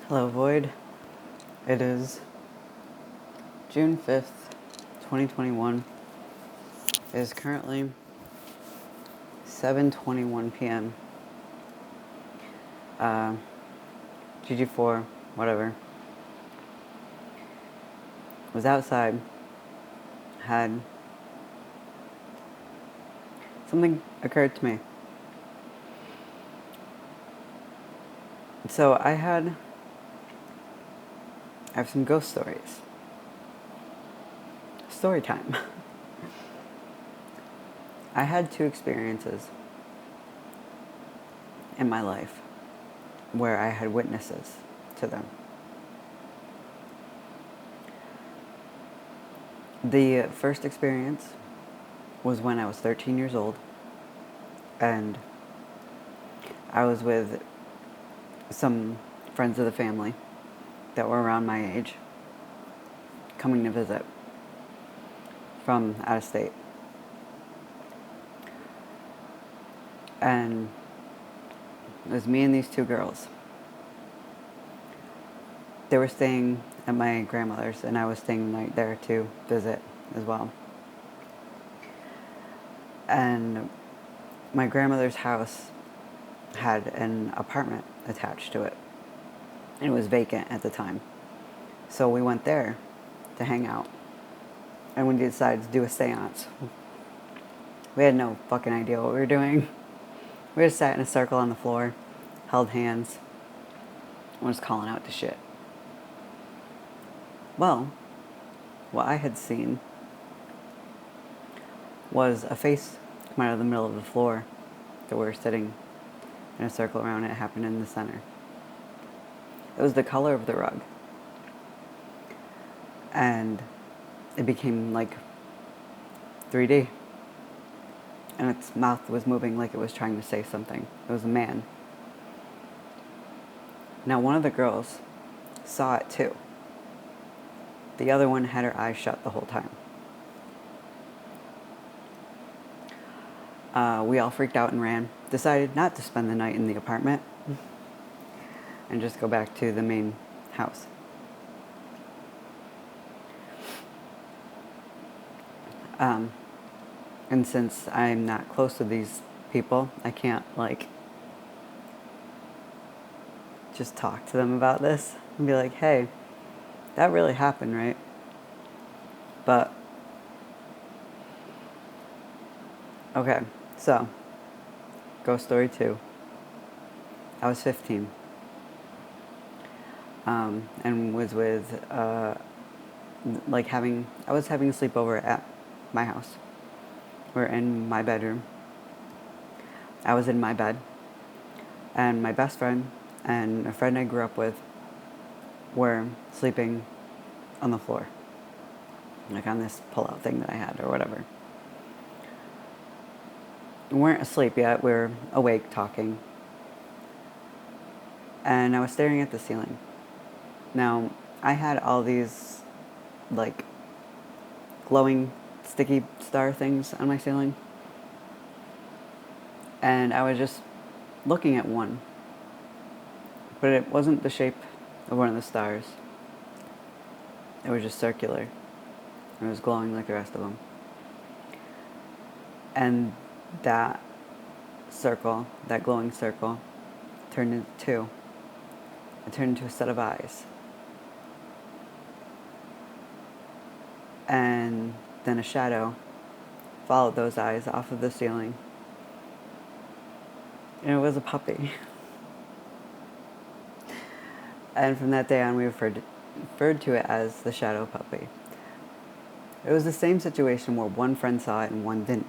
Hello, Void. It is June 5th, 2021. It is currently 7:21 p.m. GG4, whatever. Was outside, had something occurred to me. So I have some ghost stories. Story time. I had two experiences in my life where I had witnesses to them. The first experience was when I was 13 years old, and I was with some friends of the family that were around my age coming to visit from out of state. And it was me and these two girls. They were staying at my grandmother's, and I was staying the night there to visit as well. And my grandmother's house had an apartment attached to it. And it was vacant at the time. So we went there to hang out. And we decided to do a seance. We had no fucking idea what we were doing. We just sat in a circle on the floor, held hands, and was calling out to shit. Well, what I had seen was a face come out of the middle of the floor that we were sitting in a circle around. It happened in the center. It was the color of the rug. And it became like 3D. And its mouth was moving like it was trying to say something. It was a man. Now, one of the girls saw it too. The other one had her eyes shut the whole time. We all freaked out and ran. Decided not to spend the night in the apartment and just go back to the main house. And since I'm not close to these people, I can't, just talk to them about this and be like, hey, that really happened, right? But, okay, so, ghost story 2. I was 15. And was with, I was having a sleepover at my house. We're in my bedroom. I was in my bed. And my best friend and a friend I grew up with were sleeping on the floor. Like on this pull-out thing that I had or whatever. We weren't asleep yet. We were awake talking. And I was staring at the ceiling. Now, I had all these, glowing sticky star things on my ceiling. And I was just looking at one. But it wasn't the shape of one of the stars. It was just circular. It was glowing like the rest of them. And that circle, that glowing circle, turned into two. It turned into a set of eyes. And then a shadow followed those eyes off of the ceiling. And it was a puppy. And from that day on, we referred to it as the shadow puppy. It was the same situation where one friend saw it and one didn't.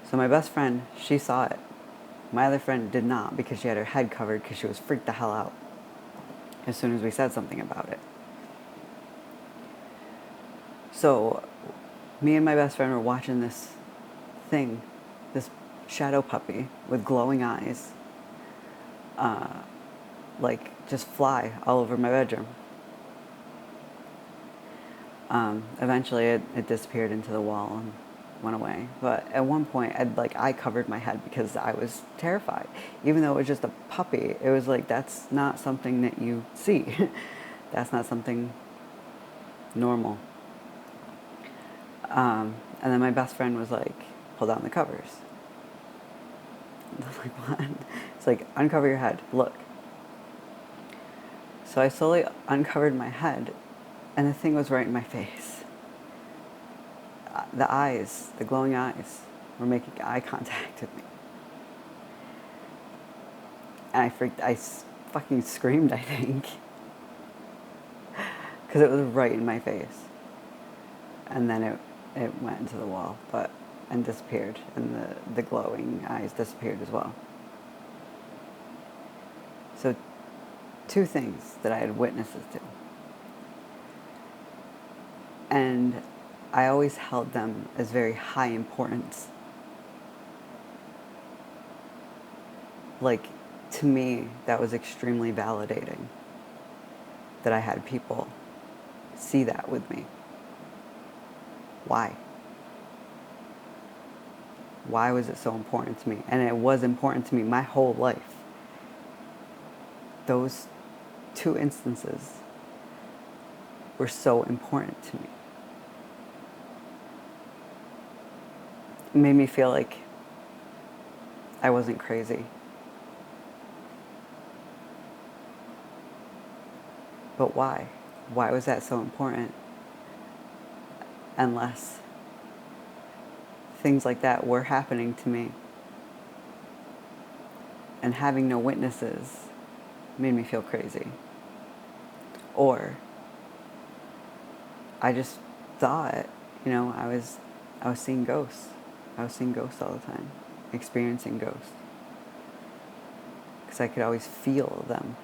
So my best friend, she saw it. My other friend did not because she had her head covered because she was freaked the hell out as soon as we said something about it. So me and my best friend were watching this thing, this shadow puppy with glowing eyes, just fly all over my bedroom. Eventually it disappeared into the wall, and went away. But at one point, I covered my head because I was terrified. Even though it was just a puppy, it was like, that's not something that you see. That's not something normal. And then my best friend was like, pull down the covers. I was like, what? It's like, uncover your head, look. So I slowly uncovered my head, and the thing was right in my face. The eyes, the glowing eyes, were making eye contact with me. And I fucking screamed, I think. Because it was right in my face. And then it went into the wall, and disappeared, and the glowing eyes disappeared as well. So 2 things that I had witnesses to. And I always held them as very high importance. Like, to me, that was extremely validating that I had people see that with me. Why? Why was it so important to me? And it was important to me my whole life. Those 2 instances were so important to me. It made me feel like I wasn't crazy. But why? Why was that so important? Unless things like that were happening to me. And having no witnesses made me feel crazy. Or I just thought, I was seeing ghosts. I was seeing ghosts all the time, experiencing ghosts. Because I could always feel them.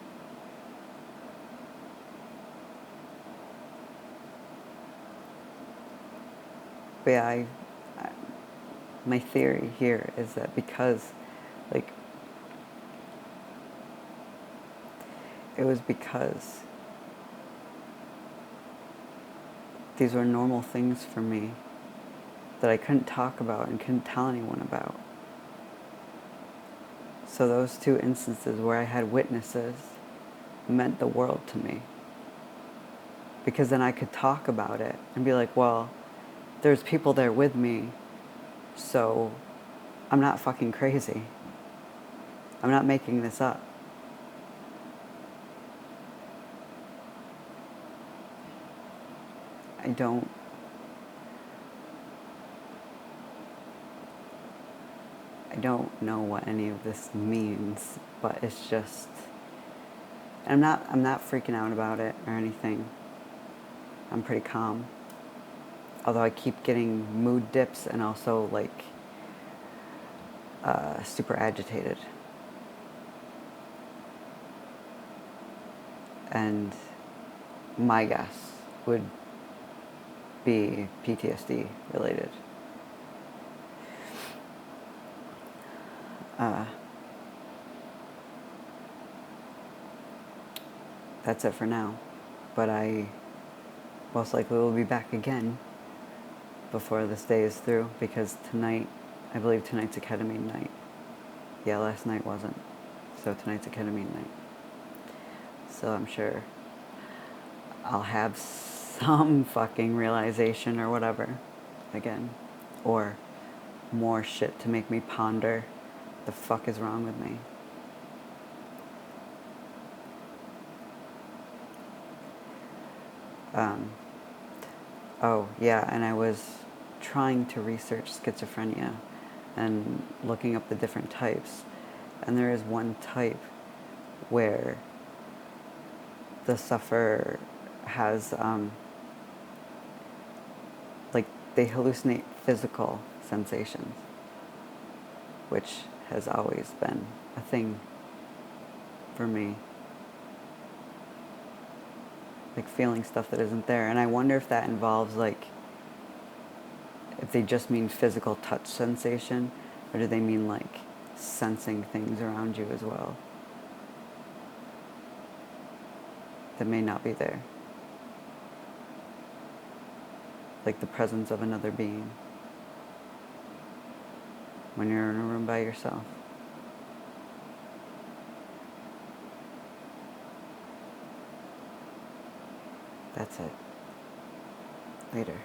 But yeah, my theory here is that because, it was because these were normal things for me that I couldn't talk about and couldn't tell anyone about. So those 2 instances where I had witnesses meant the world to me. Because then I could talk about it and be like, well, there's people there with me, so I'm not fucking crazy. I'm not making this up. I don't know what any of this means, but it's just, I'm not freaking out about it or anything. I'm pretty calm. Although I keep getting mood dips and also super agitated. And my guess would be PTSD related. That's it for now. But I most likely will be back again before this day is through, because tonight, I believe tonight's a ketamine night. Yeah, last night wasn't. So tonight's a ketamine night. So I'm sure I'll have some fucking realization or whatever again. Or more shit to make me ponder the fuck is wrong with me. Oh, yeah, and I was trying to research schizophrenia and looking up the different types. And there is one type where the sufferer has, they hallucinate physical sensations, which has always been a thing for me. Feeling stuff that isn't there. And I wonder if that involves, if they just mean physical touch sensation, or do they mean, sensing things around you as well that may not be there. The presence of another being. when you're in a room by yourself. That's it. Later.